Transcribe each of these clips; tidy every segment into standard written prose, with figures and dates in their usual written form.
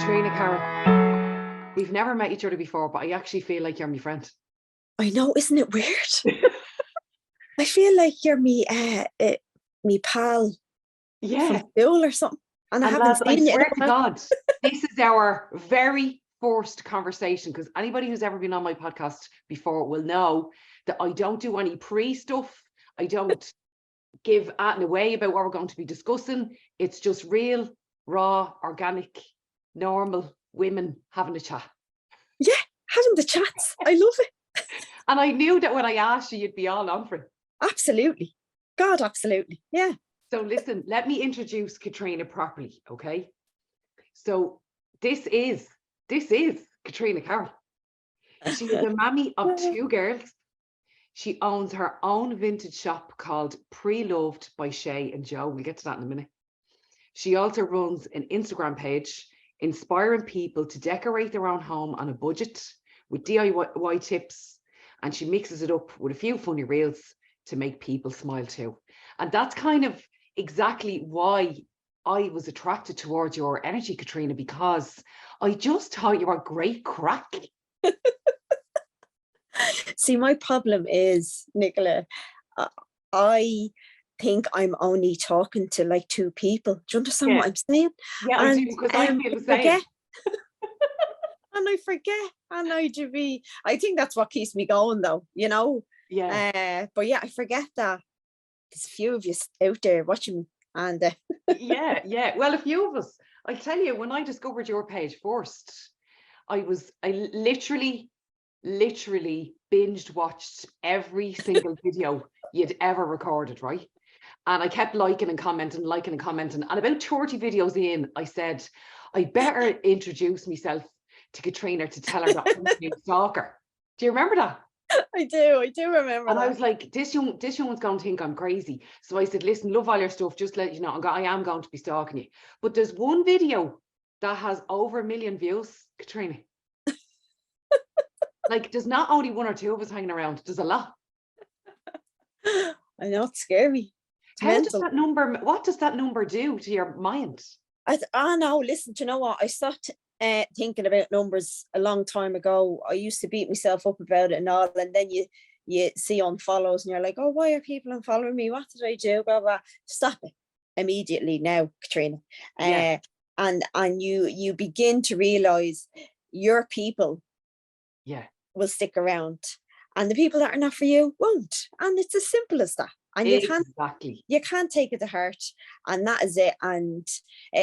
Katriona Carroll. We've never met each other before, but I actually feel like you're my friend. I know, isn't it weird? I feel like you're me pal Yeah. from school or something. And I haven't lads, I seen you. swear to God, this is our very first conversation, because anybody who's ever been on my podcast before will know that I don't do any pre-stuff. I don't give at and away about what we're going to be discussing. It's just real, raw, organic, normal women having a chat. Yeah, having the chats. I love it. And I knew that when I asked you, you'd be all on for it. Absolutely. God, absolutely. Yeah. So listen, let me introduce Katriona properly, okay? So this is Katriona Carroll. She is a mammy of 2 girls. She owns her own vintage shop called Pre-Loved by Shay and Joe. We'll get to that in a minute. She also runs an Instagram page inspiring people to decorate their own home on a budget with DIY tips, and she mixes it up with a few funny reels to make people smile too. And that's kind of exactly why I was attracted towards your energy, Katriona, because I just thought you were great crack. See, my problem is, Nicola, I think I'm only talking to like 2 people. Do you understand what I'm saying? Yeah, I do, because I feel the same. And I forget, and I think that's what keeps me going, though, you know. Yeah. But yeah, I forget that there's a few of you out there watching, and yeah. Well, a few of us. I tell you, when I discovered your page first, I literally binged watched every single video you'd ever recorded, right? And I kept liking and commenting. And about 30 videos in, I said, I better introduce myself to Katriona to tell her that I'm a new stalker. Do you remember that? I do remember and that. I was like, this young one's going to think I'm crazy. So I said, listen, love all your stuff, just let you know, I am going to be stalking you. But there's one video that has over 1 million views, Katriona. Like, there's not only 1 or 2 of us hanging around, there's a lot. I know, it's scary. How does that number, what does that number do to your mind? I know, listen, do you know what? I stopped thinking about numbers a long time ago. I used to beat myself up about it and all, and then you see unfollows and you're like, oh, why are people unfollowing me? What did I do? Blah, blah. Stop it immediately now, Katriona. And you begin to realize your people will stick around, and the people that are not for you won't. And it's as simple as that. And you can't take it to heart, and that is it. And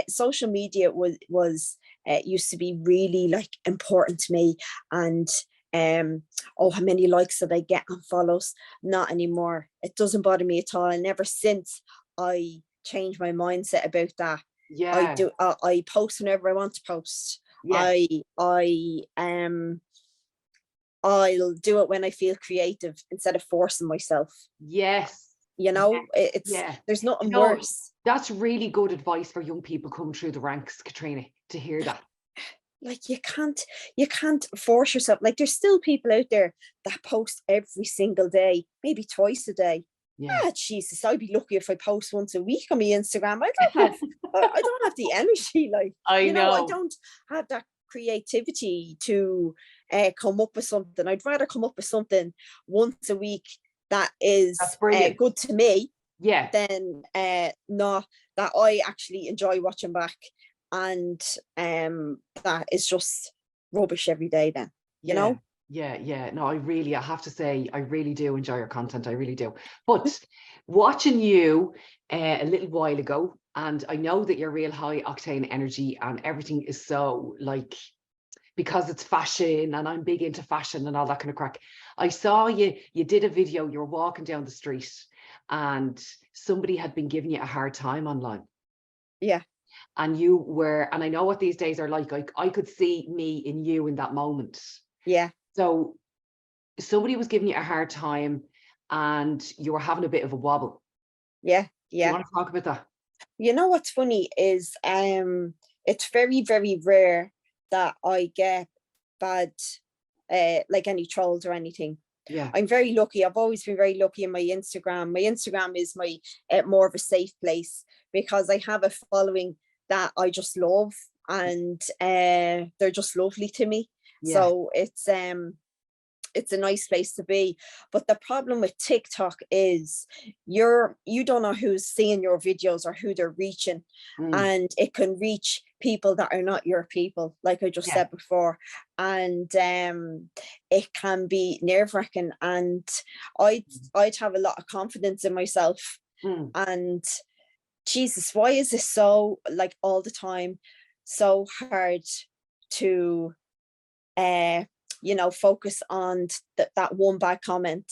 social media was used to be really like important to me, and how many likes did I get on follows? Not anymore. It doesn't bother me at all. And ever since I changed my mindset about that, I post whenever I want to post. I'll do it when I feel creative instead of forcing myself. Yes. You know, there's nothing worse. That's really good advice for young people coming through the ranks, Katriona, to hear that. Like, you can't force yourself. Like, there's still people out there that post every single day, maybe twice a day. Jesus, I'd be lucky if I post once a week on my Instagram. I don't have the energy. Like, I don't have that creativity to come up with something. I'd rather come up with something once a week that is good to me, than not that I actually enjoy watching back, and that is just rubbish every day then, you know? No, I have to say, I really do enjoy your content. I really do. But watching you a little while ago, and I know that you're real high octane energy and everything is so like, because it's fashion and I'm big into fashion and all that kind of crack. I saw you did a video, you were walking down the street and somebody had been giving you a hard time online. Yeah. And you were, and I know what these days are like, I could see me in you in that moment. Yeah. So somebody was giving you a hard time and you were having a bit of a wobble. Yeah. You want to talk about that? You know what's funny is it's very, very rare that I get bad like any trolls or anything. I'm very lucky. I've always been very lucky in my Instagram. My Instagram is my more of a safe place, because I have a following that I just love, and they're just lovely to me. Yeah. So it's a nice place to be. But the problem with TikTok is you don't know who's seeing your videos or who they're reaching. And it can reach people that are not your people, like I just said before. And it can be nerve-wracking. And I'd have a lot of confidence in myself. And Jesus, why is this so, like, all the time so hard to focus on that one bad comment,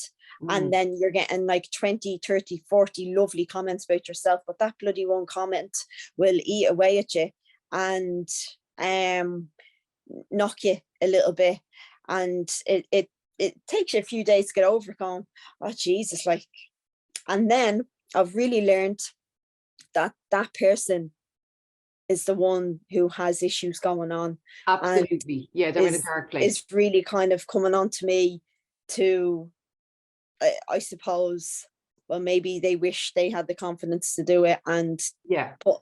and then you're getting like 20, 30, 40 lovely comments about yourself, but that bloody one comment will eat away at you and knock you a little bit, and it takes you a few days to get over it, going, oh Jesus, like. And then I've really learned that person is the one who has issues going on. Absolutely. Yeah, they're in a dark place. It's really kind of coming on to me to, I suppose, well, maybe they wish they had the confidence to do it, and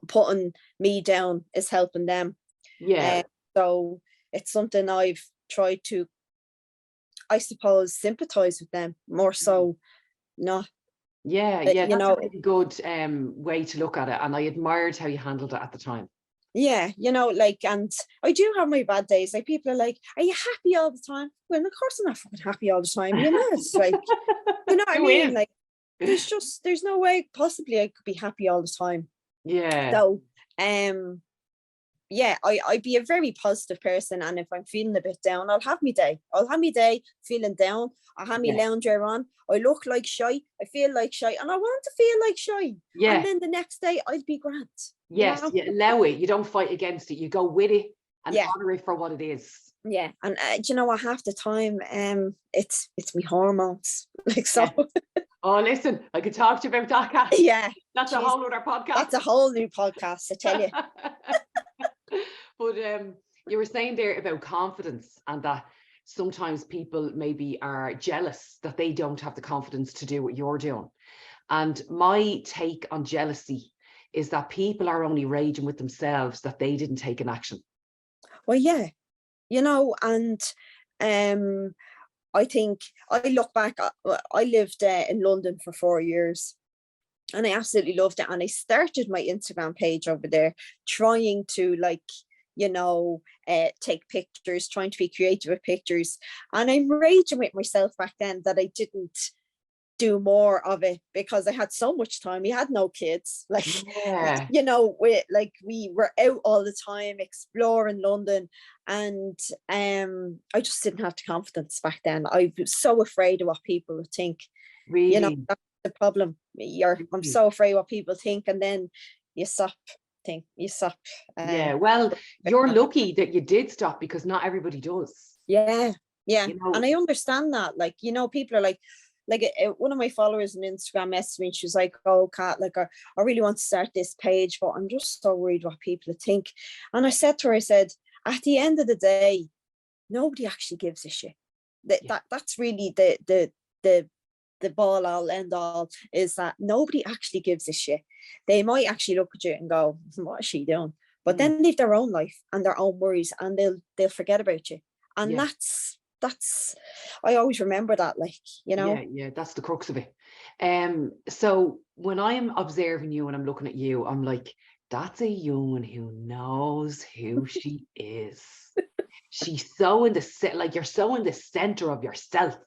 putting me down is helping them. So it's something I've tried to, I suppose, sympathize with them more so. Not that's a really good way to look at it, and I admired how you handled it at the time. Like, and I do have my bad days. Like, people are like, are you happy all the time? Well, of course I'm not fucking happy all the time. It's like, you know what I mean? Like, there's no way possibly I could be happy all the time. So I'd be a very positive person, and if I'm feeling a bit down, I'll have me day feeling down. I'll have me lounger on. I look like shy, I feel like shy, and I want to feel like shy. And then the next day I'd be grand. Allow it. You don't fight against it, you go with it and honor it for what it is. And you know what, half the time it's me hormones, like, so. Oh, listen, I could talk to you about that, Kat. That's a whole other podcast. That's a whole new podcast, I tell you. But you were saying there about confidence, and that sometimes people maybe are jealous that they don't have the confidence to do what you're doing. And my take on jealousy is that people are only raging with themselves that they didn't take an action. Well, and I think, I look back, I lived in London for 4 years, and I absolutely loved it. And I started my Instagram page over there, trying to, like, take pictures, trying to be creative with pictures. And I'm raging with myself back then that I didn't do more of it, because I had so much time. We had no kids, like, we were out all the time exploring London, and I just didn't have the confidence back then. I was so afraid of what people would think. Really? That's the problem. I'm so afraid what people think, and then you stop. Well, you're lucky that you did stop, because not everybody does. And I understand that. Like, people are like one of my followers on Instagram messaged me, she was like, oh, Kat, like, I really want to start this page, but I'm just so worried what people think. And I said to her, I said, at the end of the day, nobody actually gives a shit. That's really the ball all end all, is that nobody actually gives a shit. They might actually look at you and go, what is she doing? But then they've their own life and their own worries, and they'll forget about you. And that's I always remember that, like, that's the crux of it. So when I'm observing you and I'm looking at you, I'm like, that's a young one who knows who she is. She's so in the you're so in the center of yourself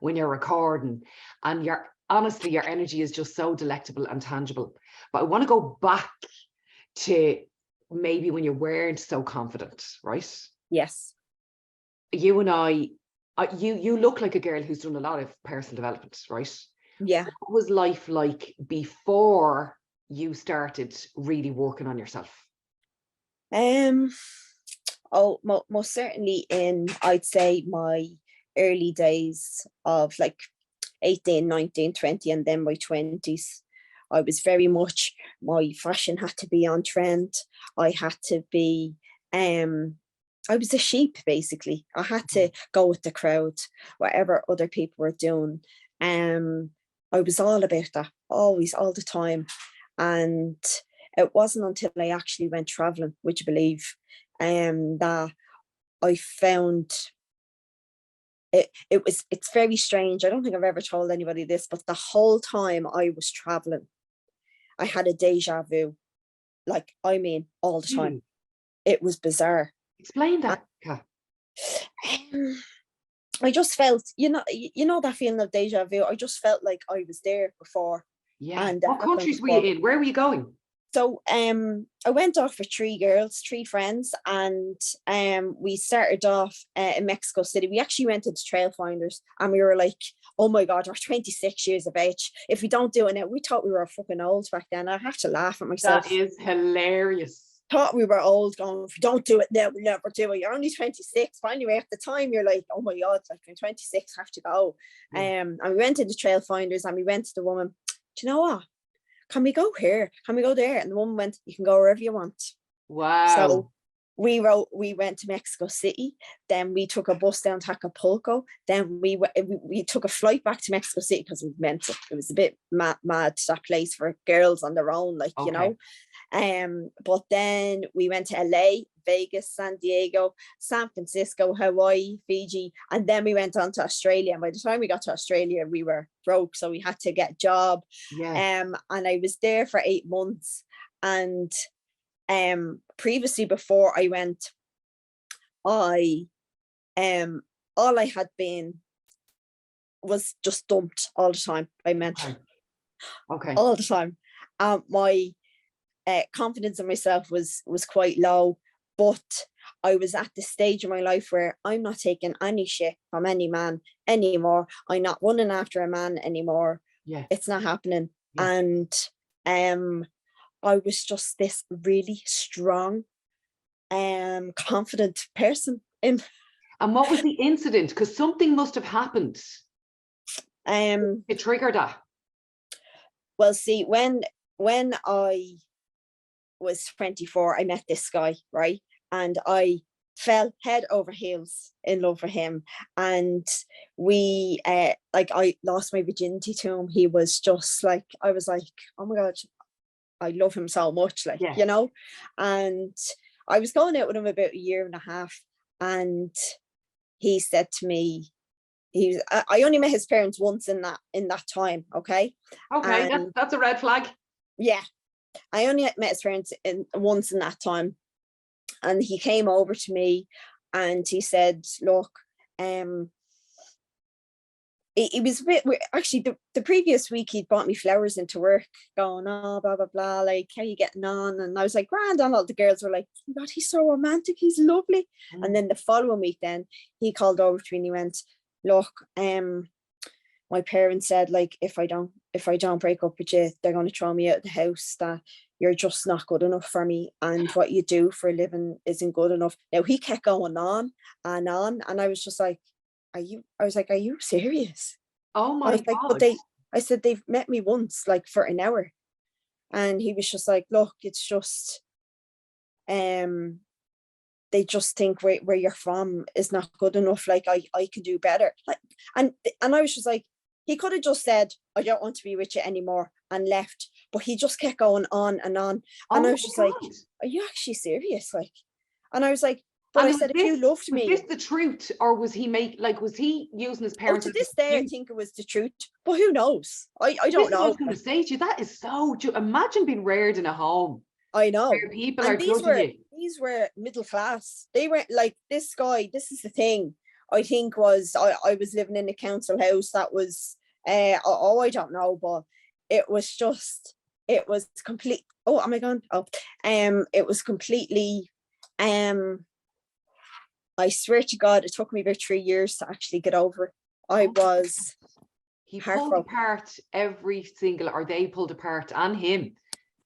when you're recording, and honestly, your energy is just so delectable and tangible. But I want to go back to maybe when you weren't so confident, right? Yes. You and you look like a girl who's done a lot of personal development, right? Yeah. What was life like before you started really working on yourself? Most certainly in, I'd say, my early days of like 18, 19, 20, and then my 20s, I was very much, my fashion had to be on trend. I had to be, I was a sheep, basically. I had to go with the crowd, whatever other people were doing. I was all about that, always, all the time. And it wasn't until I actually went traveling, would you believe, that I found it's very strange. I don't think I've ever told anybody this, but the whole time I was traveling, I had a deja vu. Like, I mean, all the time. Really? It was bizarre. Explain that, Kat. I just felt, you know that feeling of deja vu. I just felt like I was there before. Yeah. And it What happened countries were before. you in? Where were you going? So I went off with three friends, and we started off in Mexico City. We actually went into Trailfinders, and we were like, oh my God, we're 26 years of age. If we don't do it now, we thought we were fucking old back then. I have to laugh at myself. That is hilarious. Thought we were old, going, if you don't do it now, we'll never do it. You're only 26. But anyway, at the time, you're like, oh my God, like, I'm 26, have to go. Yeah. And we went into Trailfinders, and we went to the woman, do you know what? Can we go here? Can we go there? And the woman went, you can go wherever you want. Wow. So we went to Mexico City. Then we took a bus down to Acapulco. Then we took a flight back to Mexico City because we meant it. It was a bit mad, that place for girls on their own, like, you know. But then we went to LA, Vegas, San Diego, San Francisco, Hawaii, Fiji, and then we went on to Australia. And by the time we got to Australia, we were broke, so we had to get a job. Yeah. And I was there for 8 months. And previously, before I went, all I had been was just dumped all the time by men. Okay. All the time. My confidence in myself was quite low, but I was at the stage in my life where I'm not taking any shit from any man anymore. I'm not running after a man anymore. Yeah. It's not happening. Yeah. And I was just this really strong, confident person. And what was the incident? Because something must have happened. It triggered that. Well, see, when I was 24, I met this guy, right? And I fell head over heels in love with him. And we, like, I lost my virginity to him. He was just like, I was like, oh my God, I love him so much, like, Yeah. you know. And I was going out with him about 1.5 years, and he said to me, I only met his parents once in that time, okay? Okay, And that's a red flag. yeah, I only met his parents once in that time. And he came over to me and he said, look, it was a bit weird. Actually, the previous week he'd brought me flowers into work, going, oh, blah, blah, blah, like, how are you getting on? And I was like, grand. And all the girls were like, oh my God, he's so romantic, he's lovely. And then the following week, then he called over to me and he went, look, my parents said, like, if I don't break up with you, they're going to throw me out of the house, that you're just not good enough for me, and what you do for a living isn't good enough. Now, he kept going on, and I was just like, are you serious? Oh my God. Like, but I said, they've met me once, like, for an hour. And he was just like, look, it's just, they just think where you're from is not good enough. Like, I can do better. Like, and I was just like, he could have just said, I don't want to be with you anymore, and left. But he just kept going on and on. And I was just like, are you actually serious? Like, and I was like, but I said, if you loved me. Was this the truth, or was he was he using his parents? To this day, I think it was the truth. But who knows? I don't know. I was going to say to you, that is so true. Imagine being reared in a home. I know. Where people and are judging you. These were middle class. They were like, this guy, this is the thing. I think was, I was living in a council house that was, I don't know, but it was complete. Oh, am I gone? Oh, it was completely, I swear to God, it took me about 3 years to actually get over it. He pulled apart every single, or they pulled apart, and him,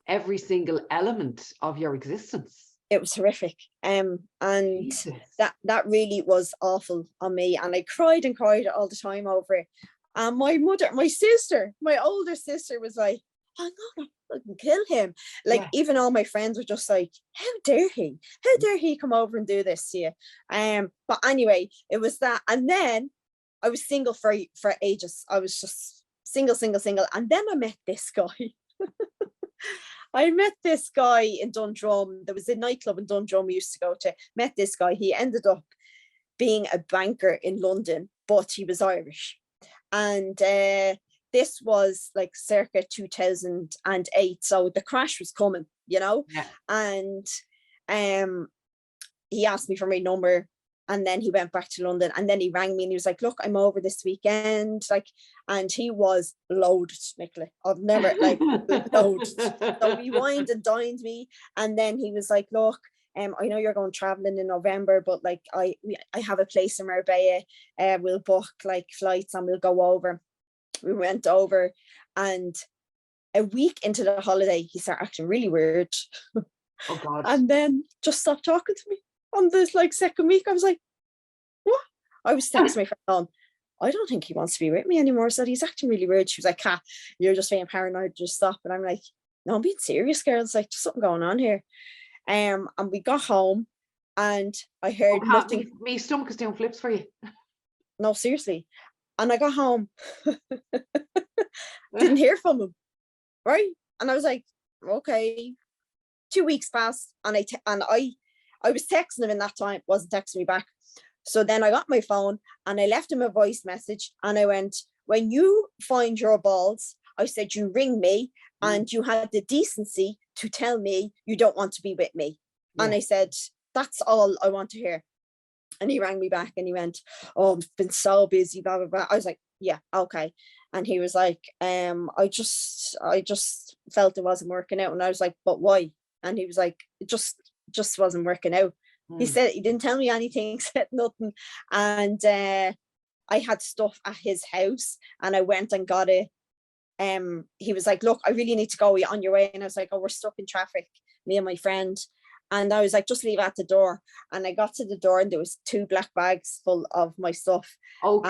every single element of your existence. It was horrific. And that really was awful on me. And I cried all the time over it. And my older sister was like, I'm gonna fucking kill him. Like, even all my friends were just like, how dare he come over and do this to you? But anyway, it was that. And then I was single for ages. I was just single. And then I met this guy. I met this guy in Dundrum. There was a nightclub in Dundrum we used to go to. Met this guy. He ended up being a banker in London, but he was Irish. And this was like circa 2008. So the crash was coming, you know? Yeah. And he asked me for my number. And then he went back to London, and then he rang me and he was like, look, I'm over this weekend. Like, and he was loaded, Nicola. I've never like loaded. So he wined and dined me. And then he was like, look, I know you're going traveling in November, but like I have a place in Marbella. We'll book like flights and we'll go over. We went over, and a week into the holiday, he started acting really weird. Oh God. And then just stopped talking to me. On this like second week, I was like, what? I was texting my friend on, I don't think he wants to be with me anymore. So he's acting really weird. She was like, you're just being paranoid, just stop. And I'm like, no, I'm being serious, girls. Like, there's something going on here. And we got home, and I heard nothing. My stomach is doing flips for you. No, seriously. And I got home, didn't hear from him, right? And I was like, okay. 2 weeks passed, and I was texting him in that time, wasn't texting me back. So then I got my phone and I left him a voice message, and I went, when you find your balls, I said, you ring me, and you had the decency to tell me you don't want to be with me. Yeah. And I said, that's all I want to hear. And he rang me back and he went, oh, I've been so busy, blah, blah, blah. I was like, yeah, okay. And he was like, I just felt it wasn't working out. And I was like, but why? And he was like, it just wasn't working out. He said he didn't tell me anything, he said nothing. And I had stuff at his house, and I went and got it. He was like, look, I really need to go, on your way. And I was like, oh, we're stuck in traffic, me and my friend. And I was like, just leave it at the door. And I got to the door, and there was 2 black bags full of my stuff. Oh,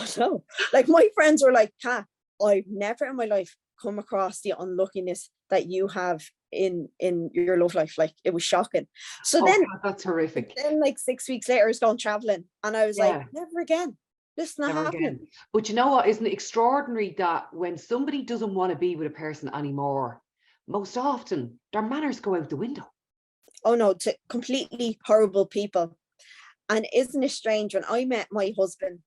so like my friends were like, Kat, I've never in my life come across the unluckiness that you have in your love life. Like, it was shocking. So then God, that's horrific. Then like 6 weeks later, I was going traveling, and I was like, never again. This is not happening. Again. But you know what? Isn't it extraordinary that when somebody doesn't want to be with a person anymore, most often their manners go out the window? Oh no, to completely horrible people. And isn't it strange, when I met my husband,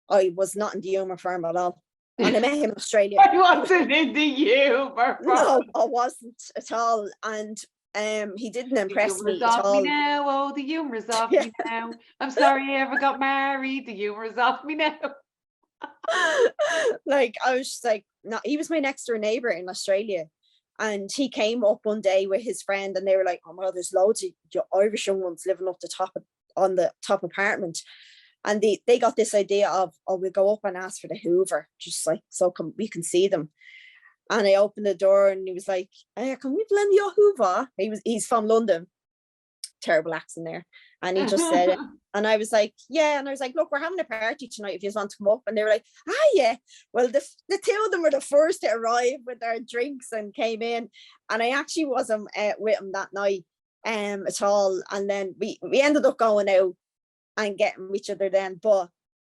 I was not in the humour for him at all. And I met him in Australia. I wasn't in the humour. No, I wasn't at all. And he didn't impress me at all. Me now. Oh, the humour's off me now. I'm sorry I ever got married. The humour's off me now. Like, I was just like, no, he was my next door neighbour in Australia. And he came up one day with his friend, and they were like, oh my God, there's loads of Irish young ones living up on the top apartment. And they got this idea of, oh, we'll go up and ask for the Hoover, just like, so we can see them. And I opened the door, and he was like, can we lend you a Hoover? He's from London. Terrible accent there. And he just said it. And I was like, yeah. And I was like, look, we're having a party tonight if you want to come up. And they were like, yeah. Well, the 2 of them were the first to arrive with their drinks and came in. And I actually wasn't with them that night at all. And then we ended up going out and getting each other then. But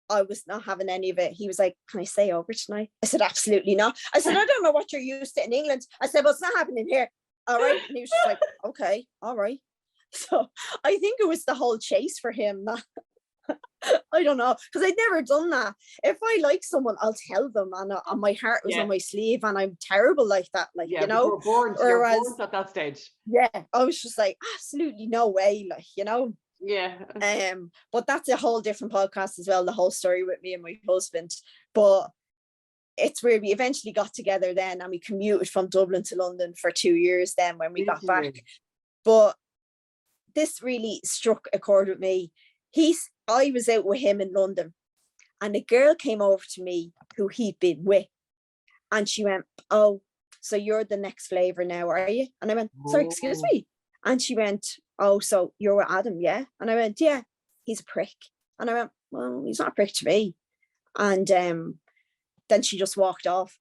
I was not having any of it. He was like, can I stay over tonight? I said, absolutely not. I said, I don't know what you're used to in England. I said, well, it's not happening here. All right. And he was just like, okay, all right. So I think it was the whole chase for him. I don't know, because I'd never done that. If I like someone, I'll tell them, and my heart was on my sleeve, and I'm terrible like that. Like, you know, you're born at that stage. Yeah, I was just like, absolutely no way, like, you know. Yeah. But that's a whole different podcast as well, the whole story with me and my husband. But it's where we eventually got together then, and we commuted from Dublin to London for 2 years then when we got back. But this really struck a chord with me. I was out with him in London, and a girl came over to me who he'd been with, and she went, oh, so you're the next flavour now, are you? And I went, sorry, excuse me. And she went, oh, so you're with Adam, yeah? And I went, yeah, he's a prick. And I went, well, he's not a prick to me. And then she just walked off.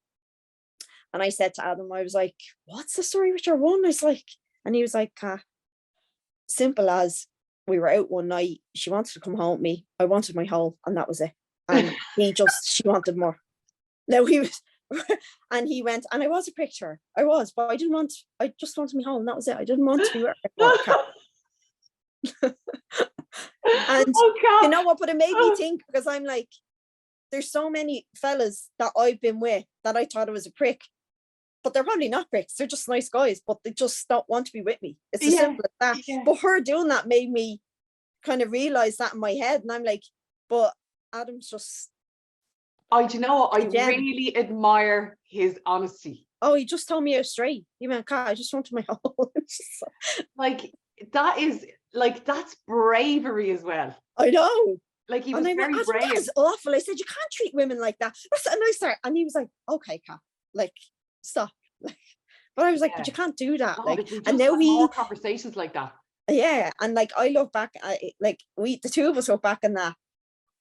And I said to Adam, I was like, what's the story with your one? I was like, and he was like, simple as, we were out one night, she wanted to come home with me, I wanted my hole, and that was it. And she wanted more. Now we're And he went, and I was a prick to her. I was, but I just wanted me home. That was it. I didn't want to be with her anymore. And you know what? But it made me think, because I'm like, there's so many fellas that I've been with that I thought I was a prick, but they're probably not pricks. They're just nice guys, but they just don't want to be with me. It's as simple as that. Yeah. But her doing that made me kind of realize that in my head. And I'm like, but Adam's just... Do you know what? I really admire his honesty. Oh, he just told me out straight. He went, "God, I just wanted my home." Like, that is, like, that's bravery as well. I know. Like, he was very brave. That is awful. I said, you can't treat women like that. And he was like, okay, Kat, like, stop. Like, but I was like, but you can't do that. No, like, and now more conversations like that. Yeah, and like I look back at it, like the two of us look back on that,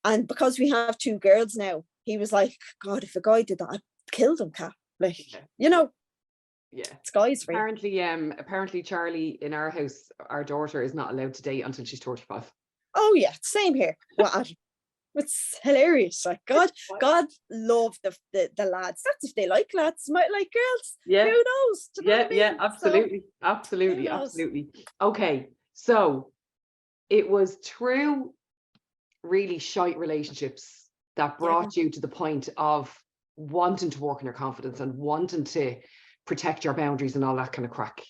and because we have two girls now, he was like, God, if a guy did that, I'd kill them, Kat. Like, you know. Yeah. It's guys free. Apparently Charlie in our house, our daughter is not allowed to date until she's 35. Oh yeah, same here. Well, it's hilarious. Like, God love the lads. That's if they like lads. Might like girls. Yeah. Who knows? Do you know what I mean? Yeah, absolutely. Okay, so it was through really shite relationships that brought you to the point of wanting to work on your confidence and wanting to protect your boundaries and all that kind of crack.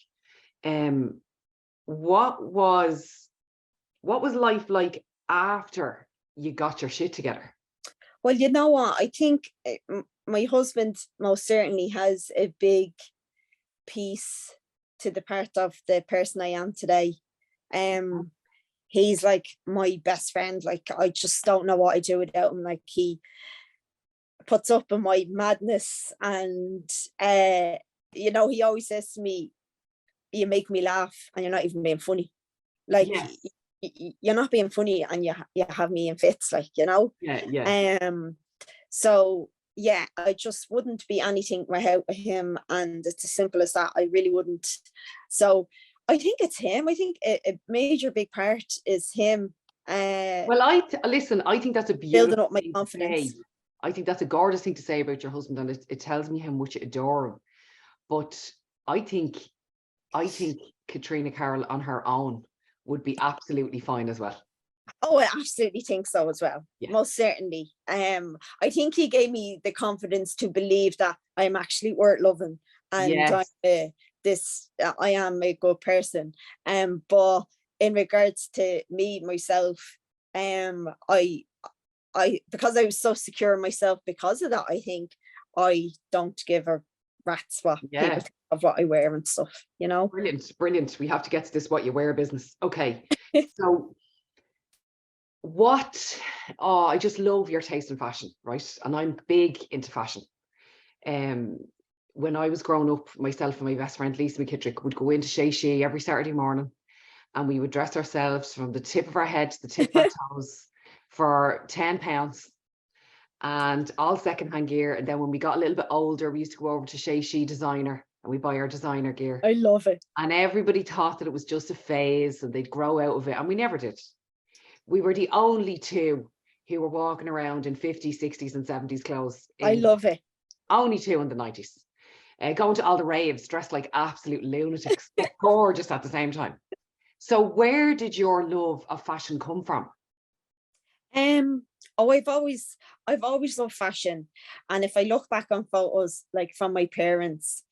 What was life like after you got your shit together? Well, you know what? I think my husband most certainly has a big piece to the part of the person I am today. He's like my best friend. Like, I just don't know what I do without him. Like, he puts up in my madness, and you know, he always says to me, you make me laugh and you're not even being funny. Like, you're not being funny and you have me in fits, like, you know. So yeah, I just wouldn't be anything without him, and it's as simple as that. I really wouldn't. So I think it's him. I think a major big part is him. Well, I think that's a beautiful building up my confidence. I think that's a gorgeous thing to say about your husband, and it tells me how much you adore him. But I think Katriona Carroll on her own would be absolutely fine as well. Oh, I absolutely think so as well. Yeah. Most certainly. I think he gave me the confidence to believe that I'm actually worth loving, and I am a good person. But in regards to me, myself, I because I was so secure in myself because of that, I think I don't give a rat's what people think of what I wear and stuff, you know. Brilliant. We have to get to this what you wear business. Okay. So I just love your taste in fashion, right? And I'm big into fashion. When I was growing up, myself and my best friend Lisa McKittrick would go into Shay every Saturday morning, and we would dress ourselves from the tip of our head to the tip of our toes for £10 and all secondhand gear. And then when we got a little bit older, we used to go over to Shay Designer and we buy our designer gear. I love it. And everybody thought that it was just a phase and they'd grow out of it, and we never did. We were the only two who were walking around in 50s, 60s and 70s clothes. I love it. Only two in the 90s. Going to all the raves, dressed like absolute lunatics, gorgeous at the same time. So where did your love of fashion come from? I've always loved fashion. And if I look back on photos, like from my parents,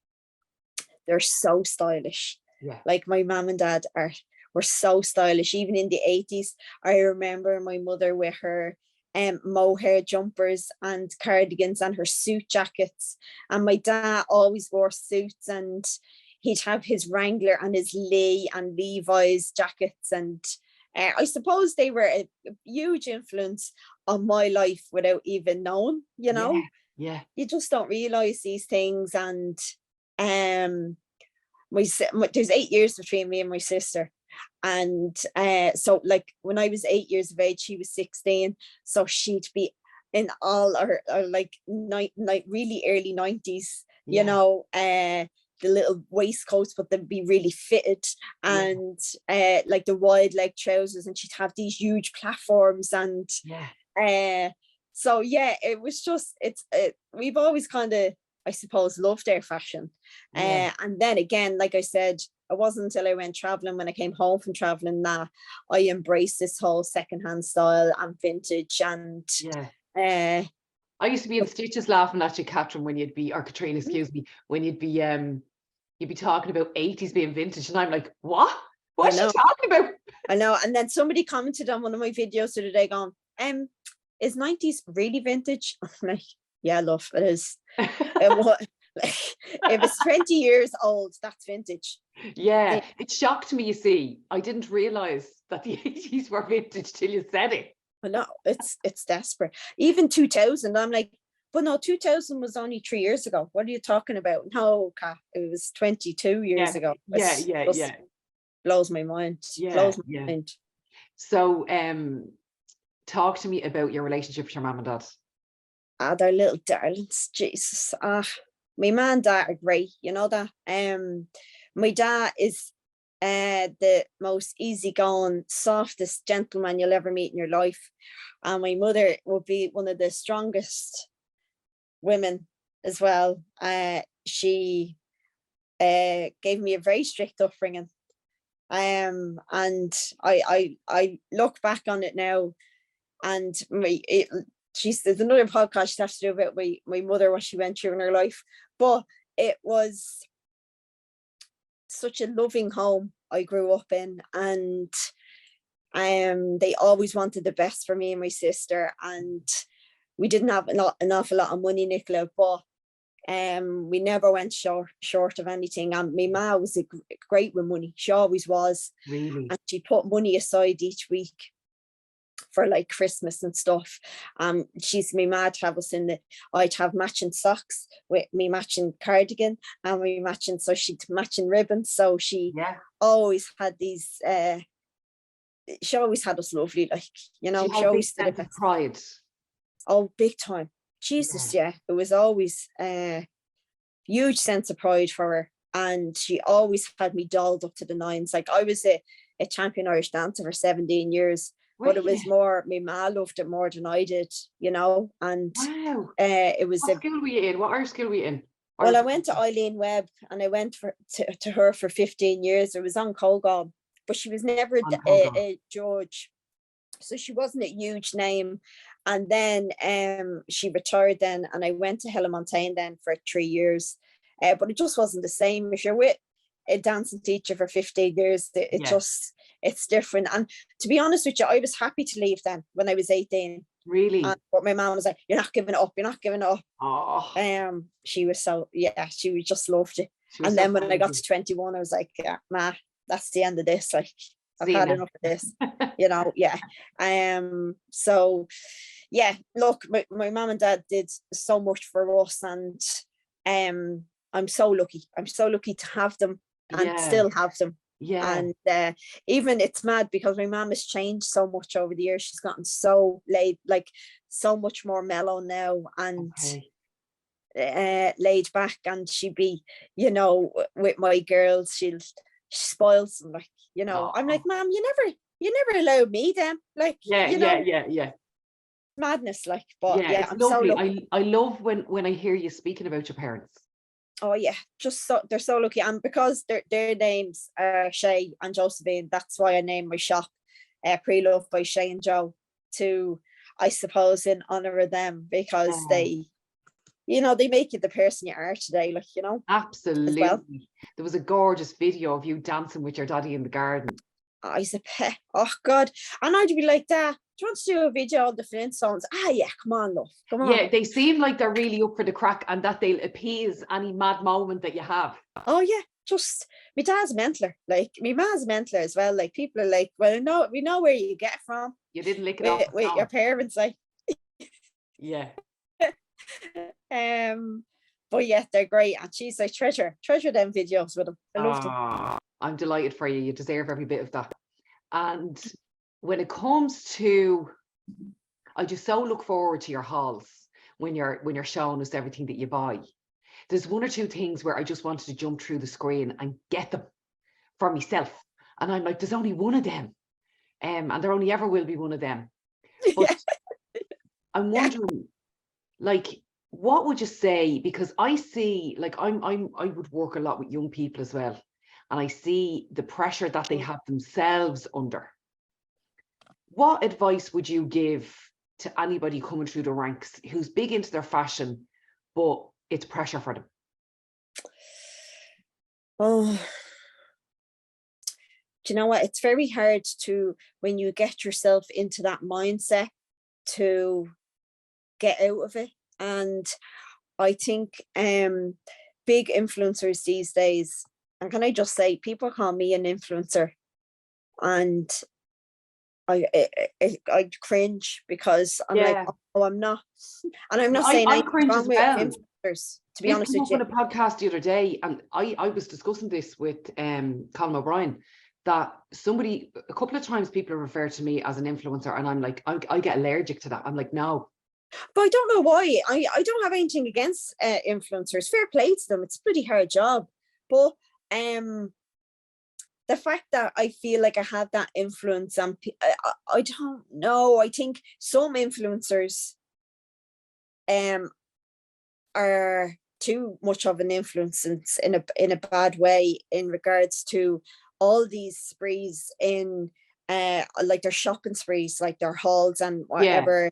they're so stylish. Yeah. Like my mom and dad were so stylish. Even in the 80s, I remember my mother with her mohair jumpers and cardigans and her suit jackets. And my dad always wore suits, and he'd have his Wrangler and his Lee and Levi's jackets. And I suppose they were a huge influence on my life without even knowing, you know. Yeah. You just don't realize these things. And there's 8 years between me and my sister. And so like when I was 8 years of age, she was 16. So she'd be in all her like really early 90s, you know, the little waistcoats, but they'd be really fitted, and like the wide leg trousers, and she'd have these huge platforms. And so yeah, it was just we've always kind of I suppose, love their fashion. Yeah. And then again, like I said, it wasn't until I went traveling, when I came home from traveling, that I embraced this whole secondhand style and vintage. And Yeah. uh, I used to be in stitches laughing at you, Catherine, when you'd be, or Katrina, excuse me, when you'd be talking about 80s being vintage, and I'm like, what? What's she talking about? I know. And then somebody commented on one of my videos the other day going, is 90s really vintage? I'm like, yeah, love, it is. Like, if it's 20 years old, that's vintage. Yeah, it shocked me, you see. I didn't realize that the 80s were vintage till you said it. No, it's desperate. Even 2000, I'm like, but no, 2000 was only 3 years ago. What are you talking about? No, Kat, it was 22 years ago. Yeah. Blows my mind. Yeah, Blows my mind. So, talk to me about your relationship with your mum and dad. They're little darlings. Jesus. My mum and dad are great. You know that. My dad is the most easygoing, softest gentleman you'll ever meet in your life. And my mother would be one of the strongest women as well. She gave me a very strict upbringing. And I look back on it now, and there's another podcast she has to do about my mother, what she went through in her life. But it was such a loving home I grew up in, and they always wanted the best for me and my sister, and we didn't have an awful lot of money, Nicola, but we never went short of anything. And my ma was great with money. She always was. Really? And she put money aside each week for like Christmas and stuff. My ma travels in I'd have matching socks with me matching cardigan, and we matching, so she'd matching ribbons. So she always had these she always had us lovely, like, you know, she always did it. Pride. Oh, big time. Jesus, yeah. It was always a huge sense of pride for her. And she always had me dolled up to the nines. Like, I was a champion Irish dancer for 17 years. But it was more, my ma loved it more than I did, you know. And it was what school were you in? What Irish school were you in? Well, I went to Eileen Webb, and I went to her for 15 years. It was on Colgan, but she was never a judge. So she wasn't a huge name. And then she retired then, and I went to Helen Montaigne then for 3 years. But it just wasn't the same. If you're with a dancing teacher for 15 years, it's different. And to be honest with you, I was happy to leave then when I was 18. Really? But my mom was like, you're not giving it up, you're not giving it up. Oh. She was she just loved it. And then when I got to 21, I was like, yeah, ma, that's the end of this. Like, I've had enough of this, you know. So yeah, look, my mom and dad did so much for us, and I'm so lucky to have them and still have them. And even it's mad because my mom has changed so much over the years. She's gotten so so much more mellow now, and laid back, and she'd be, you know, with my girls, she spoils them, like, you know. I'm like, Mom, you never allowed me them, like, you know, madness, like. But it's I'm lovely. so lucky. I love when I hear you speaking about your parents. Oh yeah, they're so lucky, and because their names are Shay and Josephine, that's why I named my shop Pre-Love by Shay and Joe, to, I suppose, in honor of them, because they, you know, they make you the person you are today, like, you know. Absolutely. Well. There was a gorgeous video of you dancing with your daddy in the garden. I was a pet. Oh God. And I'd be like, Dad, do you want to do a video of the Flintstones? Yeah, come on, love. Come on. Yeah, they seem like they're really up for the crack, and that they'll appease any mad moment that you have. Oh yeah. Just, my dad's mentler. Like, my mom's mentler as well. Like, people are like, well, no, we know where you get it from. You didn't lick it off with your parents, like. Yeah. But yeah, they're great, and she's like, treasure them videos with them. I love them. I'm delighted for you. You deserve every bit of that. And when it comes to, I just so look forward to your hauls when you're showing us everything that you buy. There's one or two things where I just wanted to jump through the screen and get them for myself, and I'm like, there's only one of them, and there only ever will be one of them. But I'm wondering, like, what would you say? Because I see, like, I would work a lot with young people as well, and I see the pressure that they have themselves under. What advice would you give to anybody coming through the ranks who's big into their fashion, but it's pressure for them? Oh, do you know what? It's very hard to, when you get yourself into that mindset, to get out of it. And I think big influencers these days, and can I just say, people call me an influencer, and I cringe, because I'm like, oh, I'm not. And I'm not saying I anything cringe wrong as with well. influencers, to be This honest came with up on you. a podcast the other day, and I was discussing this with Colin O'Brien, that a couple of times people have referred to me as an influencer, and I'm like, I get allergic to that. I'm like, no. But I don't know why. I don't have anything against influencers. Fair play to them. It's a pretty hard job. But the fact that I feel like I have that influence on, I don't know. I think some influencers are too much of an influence in a bad way, in regards to all these sprees in like their shopping sprees, like their hauls and whatever,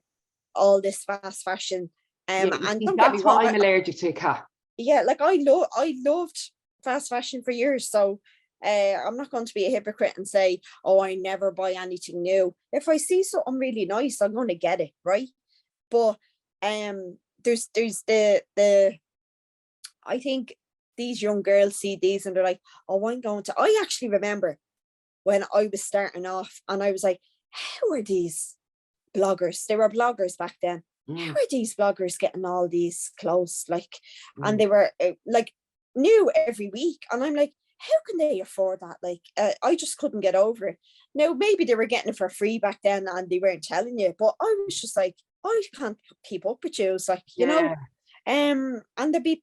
all this fast fashion. And don't get me That's wrong, what I'm allergic to, Kat. yeah, like I loved fast fashion for years, so I'm not going to be a hypocrite and say, oh, I never buy anything new. If I see something really nice, I'm going to get it, right? But there's the I think these young girls see these and they're like, oh, I'm going to. I actually remember when I was starting off, and I was like, how are these bloggers? They were bloggers back then. How are these bloggers getting all these clothes? Like, and they were like new every week. And I'm like, how can they afford that? Like, I just couldn't get over it. Now, maybe they were getting it for free back then and they weren't telling you, but I was just like, I can't keep up with you. It's like, you know, and there'd be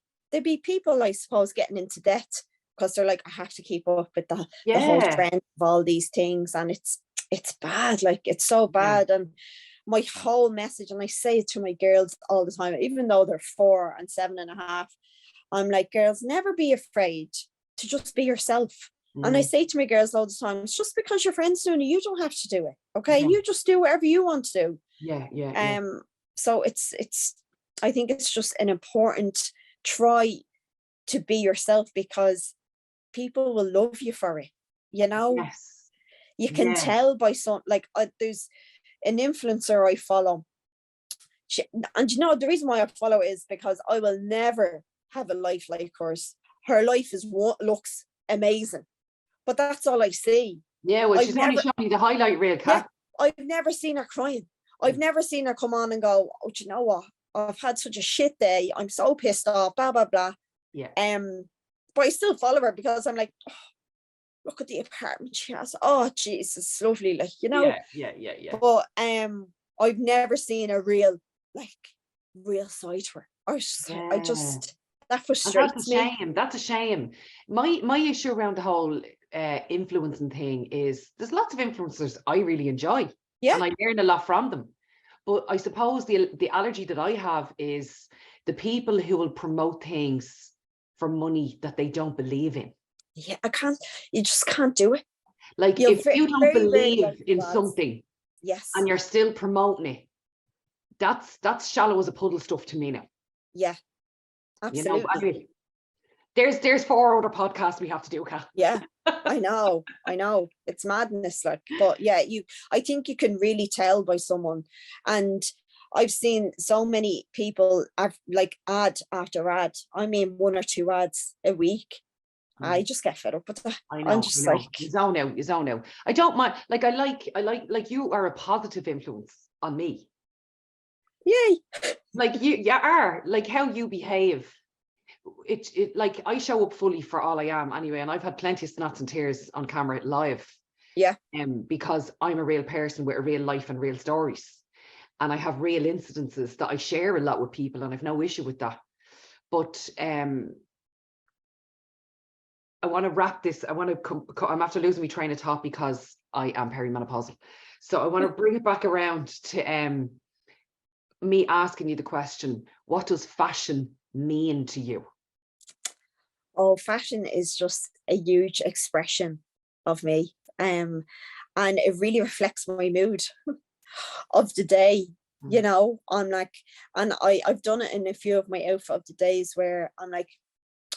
people, I suppose, getting into debt because they're like, I have to keep up with the whole trend of all these things. And it's bad. Like, it's so bad. And my whole message, and I say it to my girls all the time, even though they're 4 and 7.5, I'm like, girls, never be afraid to just be yourself. And I say to my girls all the time, it's just because your friend's doing it, you don't have to do it. Okay. You just do whatever you want to do. So it's I think it's just an important try to be yourself, because people will love you for it. You know, you can tell by some, like, there's an influencer I follow. And you know, the reason why I follow is because I will never have a life like hers. Her life looks amazing, but that's all I see. Yeah, well, she's only showing you the highlight reel, Kat. Yeah, I've never seen her crying. I've never seen her come on and go, oh, do you know what? I've had such a shit day. I'm so pissed off, blah, blah, blah. Yeah. But I still follow her because I'm like, oh, look at the apartment she has. Oh, Jesus, it's lovely. Like, you know. Yeah. But I've never seen a real side to her. I just that frustrates me. That's a shame. My issue around the whole influencing thing is there's lots of influencers I really enjoy. And I learn a lot from them. But I suppose the allergy that I have is the people who will promote things for money that they don't believe in. Yeah, you just can't do it. Like, if you don't believe in something, and you're still promoting it, that's shallow as a puddle stuff to me now. Yeah, absolutely. You know, anyway, there's 4 other podcasts we have to do, Kat. Yeah, I know. It's madness, like, but yeah, I think you can really tell by someone. And I've seen so many people like ad after ad. I mean, 1 or 2 ads a week. I just get fed up with that. I'm just like, you zone out. I don't mind. Like, I like you are a positive influence on me. Yay. Like, you are, like, how you behave. It like, I show up fully for all I am anyway, and I've had plenty of snaps and tears on camera live. Yeah. Because I'm a real person with a real life and real stories, and I have real incidences that I share a lot with people, and I've no issue with that. But I want to wrap this. I'm after losing my train of thought because I am perimenopausal. So I want to bring it back around to me asking you the question, what does fashion mean to you? Oh, fashion is just a huge expression of me. And it really reflects my mood of the day. You Mm. know, I'm like, and I've done it in a few of my outfit of the days where I'm like,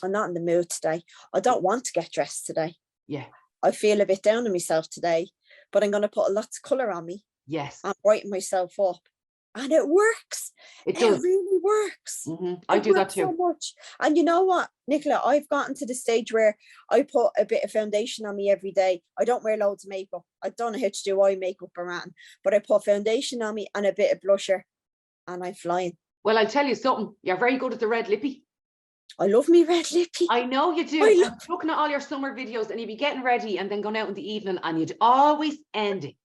I'm not in the mood today. I don't want to get dressed today. Yeah. I feel a bit down on myself today, but I'm going to put lots of color on me Yes. and brighten myself up. And it works. It It does. really works. I It do that works so too. much. And you know what, Nicola, I've gotten to the stage where I put a bit of foundation on me every day. I don't wear loads of makeup. I don't know how to do eye makeup or anything, but I put foundation on me and a bit of blusher and I'm flying. Well, I'll tell you something. You're very good at the red lippy. I love me red lippy. I know you do. I'm looking at all your summer videos and you'd be getting ready and then going out in the evening and you'd always end it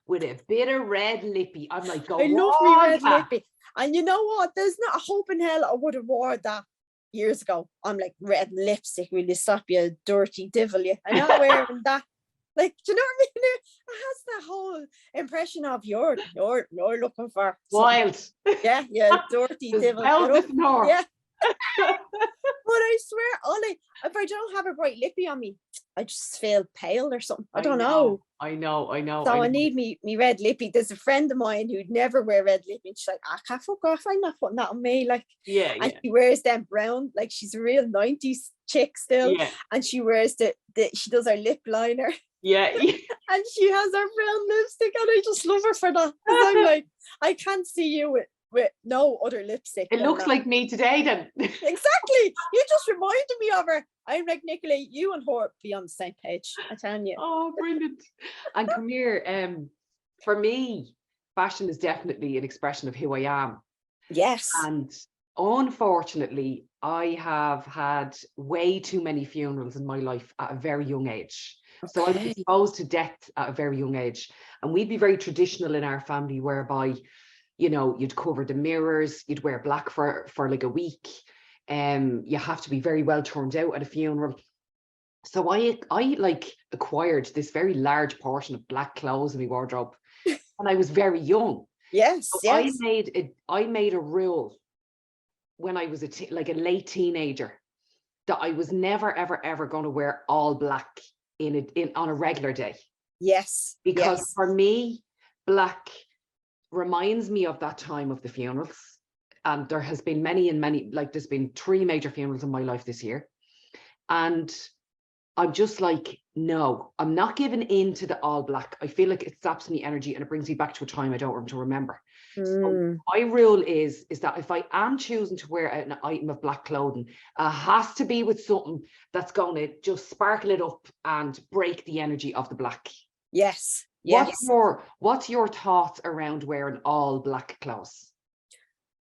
with a bit of red lippy. I'm like, go I love me on, red Kat. lippy. And you know what? There's not a hope in hell I would have worn that years ago. I'm like, red lipstick, will you stop, you dirty devil, you? I'm not wearing that. Like, do you know what I mean? It has that whole impression of you're looking for Wild. yeah, dirty There's devil. bells Get up. this north. Yeah. But I swear, if I don't have a bright lippy on me, I just feel pale or something. I don't know. I know. So I need me red lippy. There's a friend of mine who'd never wear red lippy. And she's like, I can't fuck off. I'm not putting that on me. Like, and she wears them brown, like she's a real 90s chick still. Yeah. And she wears she does her lip liner. Yeah. And she has her brown lipstick. And I just love her for that. Because I'm like, I can't see you with no other lipstick. It looks like me today then. Exactly. You just reminded me of her. I'm like, Nicola, you and her be on the same page. I'm telling you. Oh, brilliant. And come here, for me, fashion is definitely an expression of who I am. Yes. And unfortunately, I have had way too many funerals in my life at a very young age. Okay. So I was exposed to death at a very young age. And we'd be very traditional in our family, whereby, you know, you'd cover the mirrors, you'd wear black for like a week. You have to be very well turned out at a funeral. So I like acquired this very large portion of black clothes in my wardrobe when I was very young. Yes, so yes. I made a rule when I was like a late teenager that I was never ever going to wear all black on a regular day. Yes. Because for me, black reminds me of that time of the funerals. And there has been many, like there's been 3 major funerals in my life this year. And I'm just like, no, I'm not giving in to the all black. I feel like it saps me energy and it brings me back to a time I don't want to remember. So my rule is that if I am choosing to wear an item of black clothing, it has to be with something that's going to just sparkle it up and break the energy of the black. Yes. Yes. What's your thoughts around wearing all black clothes?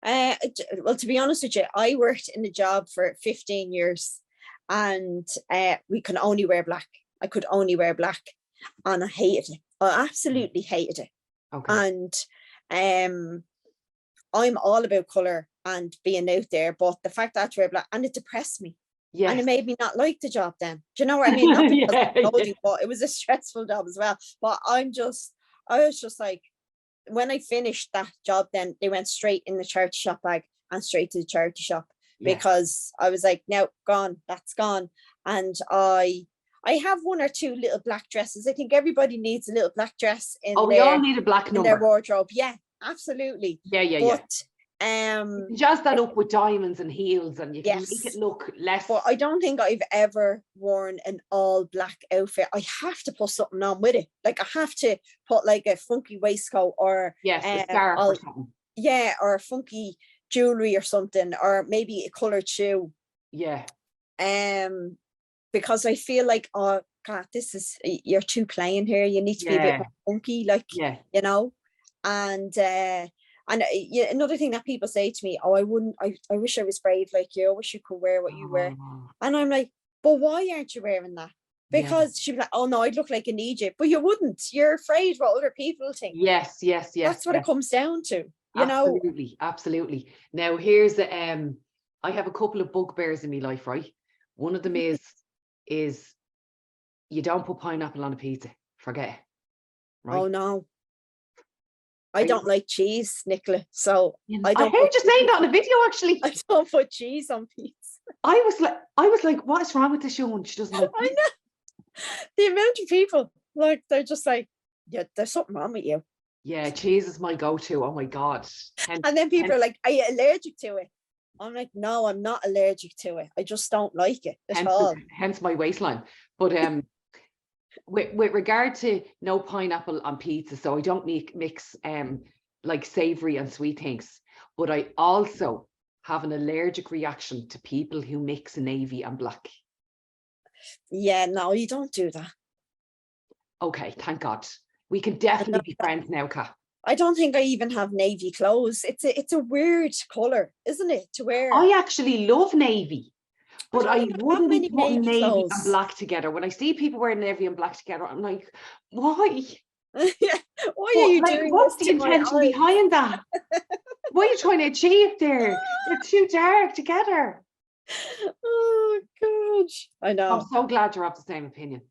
Well, to be honest with you, I worked in a job for 15 years and we can only wear black. I could only wear black and I hated it. I absolutely hated it. Okay. And I'm all about colour and being out there, but the fact that I had to wear black, and it depressed me. Yes. And it made me not like the job then. Do you know what I mean? Not because but it was a stressful job as well. But I was just like, when I finished that job, then they went straight in the charity shop bag and straight to the charity shop because I was like, no, gone, that's gone. And I have 1 or 2 little black dresses. I think everybody needs a little black dress in we all need a black number in their wardrobe. Yeah, absolutely. But you can jazz that up with diamonds and heels and you can make it look less. But I don't think I've ever worn an all black outfit. I have to put something on with it. Like I have to put like a funky waistcoat or a scarf or something. Yeah, or a funky jewelry or something, or maybe a coloured shoe. Yeah. Because I feel like, oh God, you're too plain here. You need to be a bit more funky, like you know. And another thing that people say to me, oh, I wish I was brave like you. I wish you could wear what you wear. And I'm like, but why aren't you wearing that? Because she'd be like, oh no, I'd look like an Egypt. But you wouldn't. You're afraid what other people think. Yes. That's what it comes down to. You absolutely, know? Absolutely. Now here's the I have a couple of bugbears in my life, right? One of them is you don't put pineapple on a pizza. Forget it. Right? Oh no. I don't like cheese, Nicola. So I heard you saying that in a video, actually. I don't put cheese on pizza. I was like, what is wrong with this young one? She doesn't like. I know the amount of people like they're just like, yeah, there's something wrong with you. Yeah, cheese is my go-to. Oh my God. And then people are like, are you allergic to it? I'm like, no, I'm not allergic to it. I just don't like it at all. Hence my waistline. But with regard to no pineapple on pizza, so I don't mix like savory and sweet things. But I also have an allergic reaction to people who mix navy and black. Yeah, no, you don't do that. Okay, thank God. We can definitely be friends now, Kat. I don't think I even have navy clothes. It's a weird color, isn't it, to wear? I actually love navy, but I wouldn't be putting navy clothes. and black together. When I see people wearing navy and black together, I'm like, why? Why are you doing what's this the intention behind that? What are you trying to achieve there? They're too dark together. Oh gosh, I know. I'm so glad you're of the same opinion.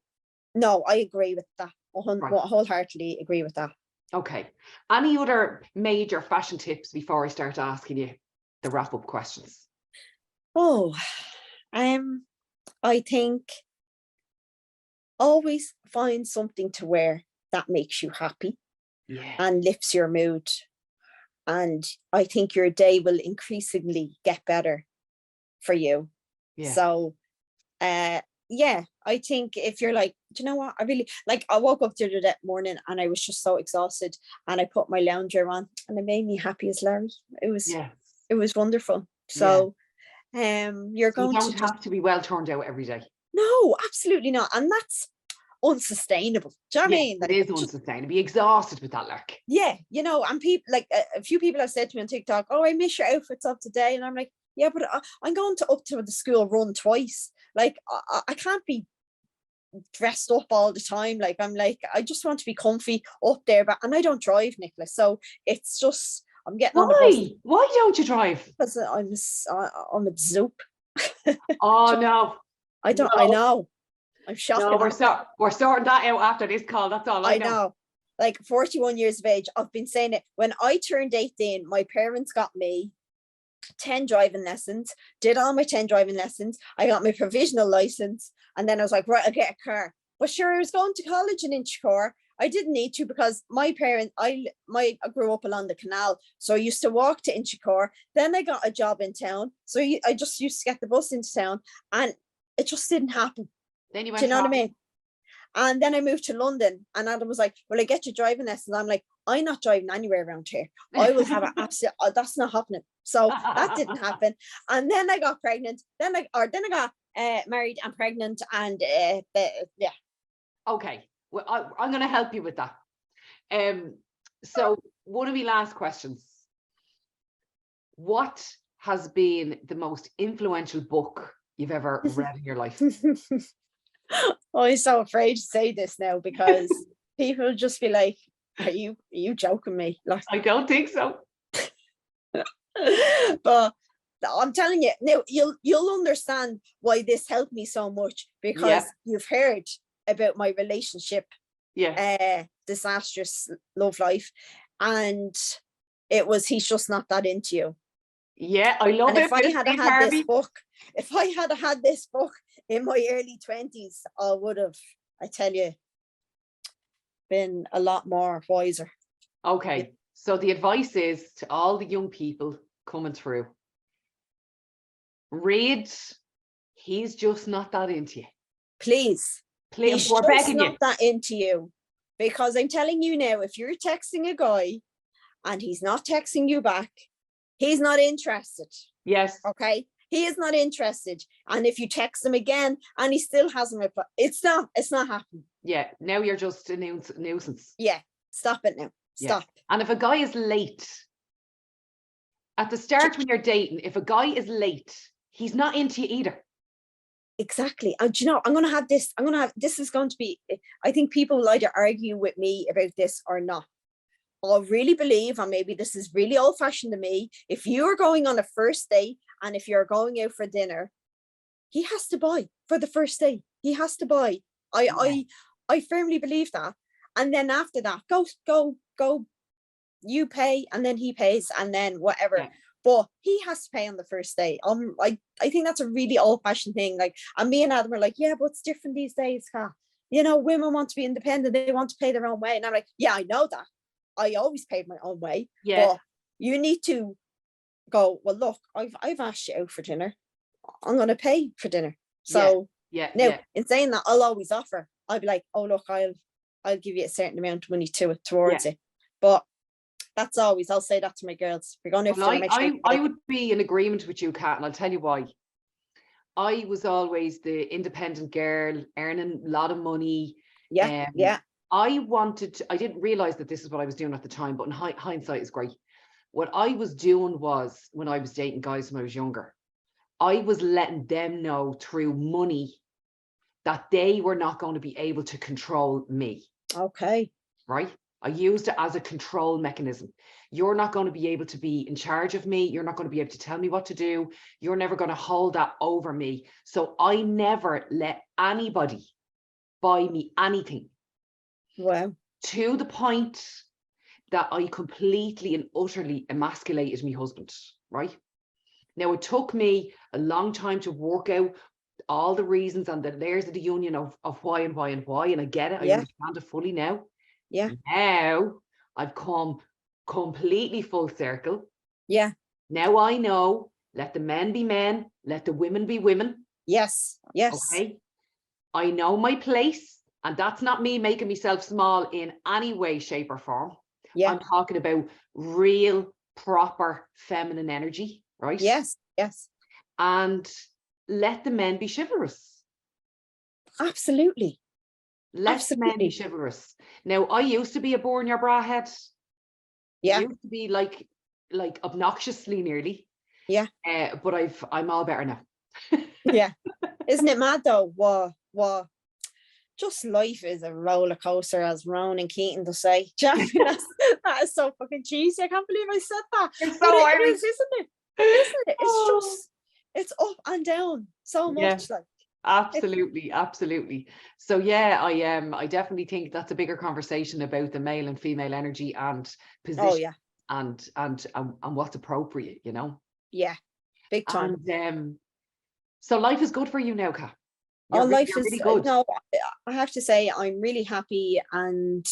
No, I agree with that. Wholeheartedly agree with that. Okay. Any other major fashion tips before I start asking you the wrap-up questions? Oh, I think always find something to wear that makes you happy, and lifts your mood. And I think your day will increasingly get better for you. Yeah. So, yeah, I think if you're like, do you know what? I woke up the other morning and I was just so exhausted, and I put my lounger on and it made me happy as Larry. It was wonderful. So, you don't have to be well turned out every day. No, absolutely not. And that's unsustainable. Do you know what I mean? It is unsustainable. Be exhausted with that, like. Yeah, and people, like a few people have said to me on TikTok, oh, I miss your outfits of today. And I'm like, yeah, but I'm going up to the school run twice. Like, I can't be dressed up all the time. Like, I'm like, I just want to be comfy up there. And I don't drive, Nicola. So it's just, I'm getting on the bus. Why don't you drive? Because I'm a zoop. Oh, no. I know. I'm shocking. No, we're sorting that out after this call. That's all I know. Like 41 years of age, I've been saying it. When I turned 18, my parents got me 10 driving lessons, did all my 10 driving lessons. I got my provisional license. And then I was like, right, I'll get a car. But sure, I was going to college in Inchicore. I didn't need to because my parents, I grew up along the canal. So I used to walk to Inchicore. Then I got a job in town. So I just used to get the bus into town. And it just didn't happen. Then you went. Do you know what I mean? And then I moved to London, and Adam was like, well, I get you driving lessons. I'm like, I'm not driving anywhere around here. I will have an absolute, that's not happening. So that didn't happen. And then I got pregnant. Then I got married and pregnant, and yeah. Okay, well, I'm going to help you with that. So one of my last questions: what has been the most influential book you've ever read in your life? Oh, I'm so afraid to say this now because people just be like, are you joking me? Like, I don't think so. But I'm telling you, now you'll understand why this helped me so much, because you've heard about my relationship, disastrous love life, and it was He's Just Not That Into You. Yeah, I love it. If I had had this book in my early 20s, I would have, I tell you, been a lot more wiser. Okay, so the advice is to all the young people coming through: read He's Just Not That Into You. Please, he's we're just begging not you. that into you. Because I'm telling you now, if you're texting a guy and he's not texting you back, he's not interested. Yes. Okay. He is not interested. And if you text him again and he still hasn't replied, it's not happening. Yeah. Now you're just a nuisance. Yeah. Stop it now. Stop. Yeah. And if a guy is late at the start when you're dating, if a guy is late, he's not into you either. Exactly. And do you know, this is going to be, I think people will either argue with me about this or not. I really believe, and maybe this is really old fashioned to me, if you're going on a first date and if you're going out for dinner, he has to buy for the first date. He has to buy. I firmly believe that. And then after that, go, you pay and then he pays and then whatever. Yeah. But he has to pay on the first day. I think that's a really old-fashioned thing. Like, and me and Adam are like, yeah, but it's different these days, Kat. You know, women want to be independent. They want to pay their own way. And I'm like, yeah, I know that. I always paid my own way. Yeah. But you need to go, well, look, I've asked you out for dinner. I'm going to pay for dinner. So now, in saying that, I'll always offer. I'll be like, oh, look, I'll give you a certain amount of money towards it. But that's always, I'll say that to my girls. We're going to I would be in agreement with you, Kat, and I'll tell you why. I was always the independent girl, earning a lot of money. Yeah. I didn't realize that this is what I was doing at the time, but in hindsight is great. What I was doing was, when I was dating guys when I was younger, I was letting them know through money that they were not going to be able to control me. Okay. Right? I used it as a control mechanism. You're not going to be able to be in charge of me. You're not going to be able to tell me what to do. You're never going to hold that over me. So I never let anybody buy me anything. Wow. To the point that I completely and utterly emasculated my husband, right? Now, it took me a long time to work out all the reasons and the layers of the onion of why and why and why. And I get it. I understand it fully now. Yeah. Now I've come completely full circle. Yeah. Now I know, let the men be men, let the women be women. Yes. Okay. I know my place, and that's not me making myself small in any way, shape, or form. Yeah. I'm talking about real, proper feminine energy, right? Yes. And let the men be chivalrous. Absolutely. Let the men be chivalrous. Now, I used to be a bore in your bra head. Yeah. Used to be like obnoxiously nearly. Yeah. But I'm all better now. Yeah. Isn't it mad though? What just life is a roller coaster, as Ronan Keating to say. That is so fucking cheesy. I can't believe I said that. It's so Irish. It is, isn't it? Isn't it? It's just, it's up and down so much. Like, absolutely. So yeah, I definitely think that's a bigger conversation about the male and female energy and position. And what's appropriate, you know. Yeah, big time. And so life is good for you now, Kat. Life is really good. No, I have to say I'm really happy, and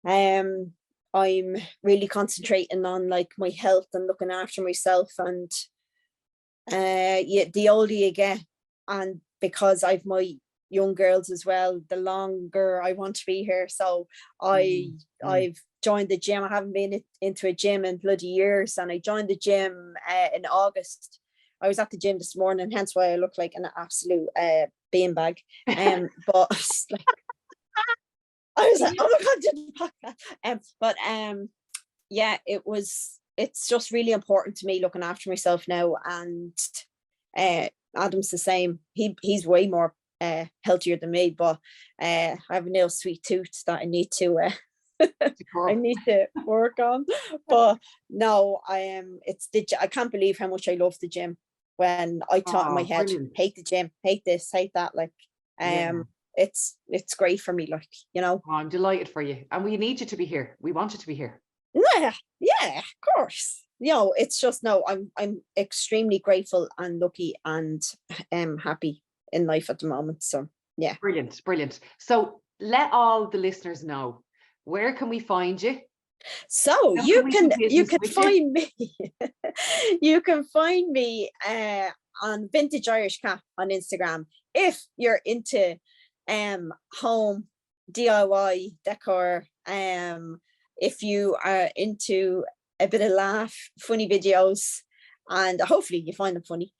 I'm really concentrating on like my health and looking after myself. And the older you get, and because I've my young girls as well, the longer I want to be here. So I've joined the gym. I haven't been into a gym in bloody years, and I joined the gym in August. I was at the gym this morning, hence why I look like an absolute beanbag. But like, I was like, oh my god, didn't podcast. But yeah, it's just really important to me looking after myself now. And Adam's the same. He's way more healthier than me, but I have a little sweet tooth that I need to I need to work on. But no, I can't believe how much I love the gym. When I thought in my head, brilliant. Hate the gym, hate this, hate that, like it's great for me, like, you know. I'm delighted for you, and we need you to be here. We want you to be here. Yeah, of course. You know, it's just, no, I'm extremely grateful and lucky and happy in life at the moment. So yeah. Brilliant. So let all the listeners know, where can we find you? So you can find me you can find me on Vintage Irish Cat on Instagram. If you're into home DIY decor, if you are into a bit of laugh, funny videos, and hopefully you find them funny.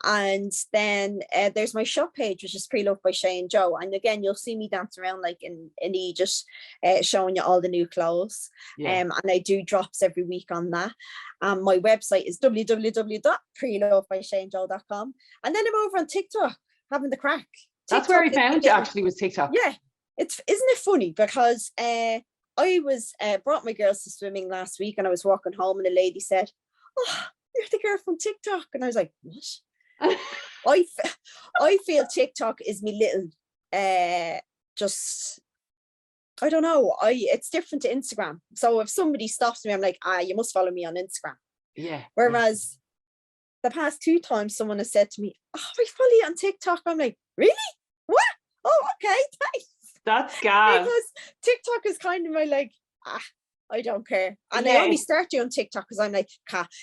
And then there's my shop page, which is Pre-Loved by Shay and Joe. And again, you'll see me dance around like in just showing you all the new clothes. And I do drops every week on that. My website is www.prelovedbyshayandjoe.com. And then I'm over on TikTok having the crack. That's where I found you, actually, was TikTok. Yeah, isn't it funny? Because I was brought my girls to swimming last week, and I was walking home, and a lady said, "Oh, you're the girl from TikTok," and I was like, "What?" I feel TikTok is me little just I don't know. It's different to Instagram. So if somebody stops me, I'm like, you must follow me on Instagram. Yeah. Whereas the past 2 times someone has said to me, I follow you on TikTok. I'm like, really? What? Oh, okay, thanks. That's gas. Because TikTok is kind of my like, I don't care. And Yeah. I only start doing TikTok because I'm like,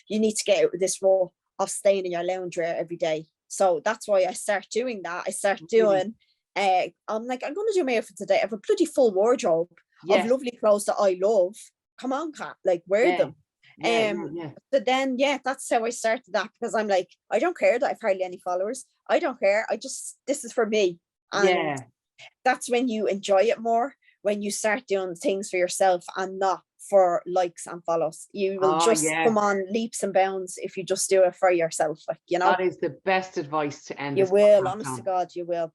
you need to get out of this role of staying in your loungewear every day. So that's why I start doing that. I start doing, I'm like, I'm going to do my outfit today. I have a bloody full wardrobe of lovely clothes that I love. Come on, Kat, like wear them. So then, that's how I started that, because I'm like, I don't care that I've hardly any followers. I don't care. This is for me. And that's when you enjoy it more, when you start doing things for yourself and not for likes and follows. You will come on leaps and bounds if you just do it for yourself. Like, that is the best advice to end. You will, honest to God, you will.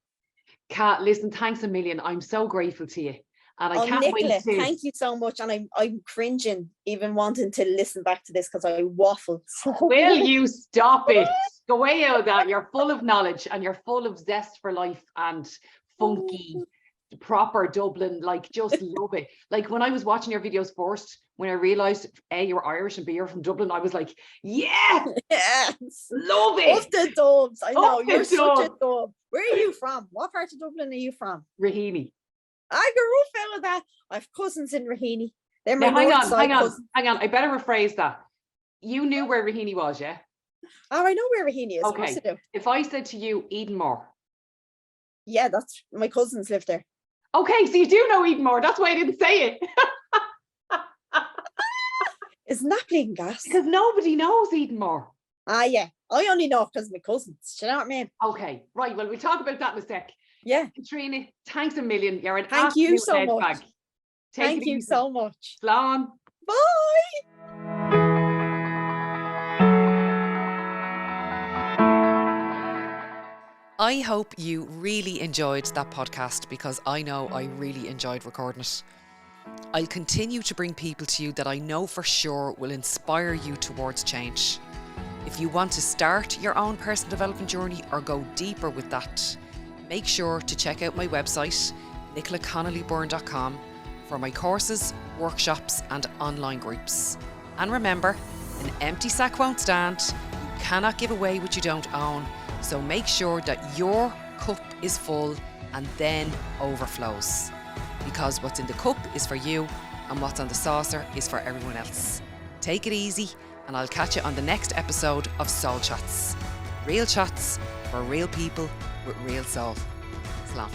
Kat, listen, thanks a million. I'm so grateful to you. And I can't Nicola, wait to... thank you so much. And I'm cringing even wanting to listen back to this because I waffle. Will you stop it? Go away out of that. You're full of knowledge and you're full of zest for life and funky, proper Dublin. Like, just love it. Like, when I was watching your videos first, when I realized A, you were Irish and B, you're from Dublin, I was like, yes, love it. Up the dubs. I know, you're such a dub. Where are you from? What part of Dublin are you from? Raheny. I grew up out of that. I have cousins in Raheny. They're my hang cousins. on. I better rephrase that. You knew where Raheny was, yeah? Oh, I know where Raheny is. Okay. If I said to you Edenmore. Yeah, that's my cousins live there. Okay, so you do know Edenmore. That's why I didn't say it. Isn't that bleeding gas? Because nobody knows Edenmore. Yeah. I only know because of my cousins. Do you know what I mean? Okay, right. Well, we'll talk about that in a sec. Yeah. Katrina, thanks a million. You're an Thank you so much. bag. Thank you so much. Slán. Bye. I hope you really enjoyed that podcast, because I know I really enjoyed recording it. I'll continue to bring people to you that I know for sure will inspire you towards change. If you want to start your own personal development journey or go deeper with that, make sure to check out my website, nicolaconnellybourne.com, for my courses, workshops and online groups. And remember, an empty sack won't stand. You cannot give away what you don't own. So make sure that your cup is full and then overflows. Because what's in the cup is for you and what's on the saucer is for everyone else. Take it easy, and I'll catch you on the next episode of Soulchats. Real chats for real people with real soul. Slán.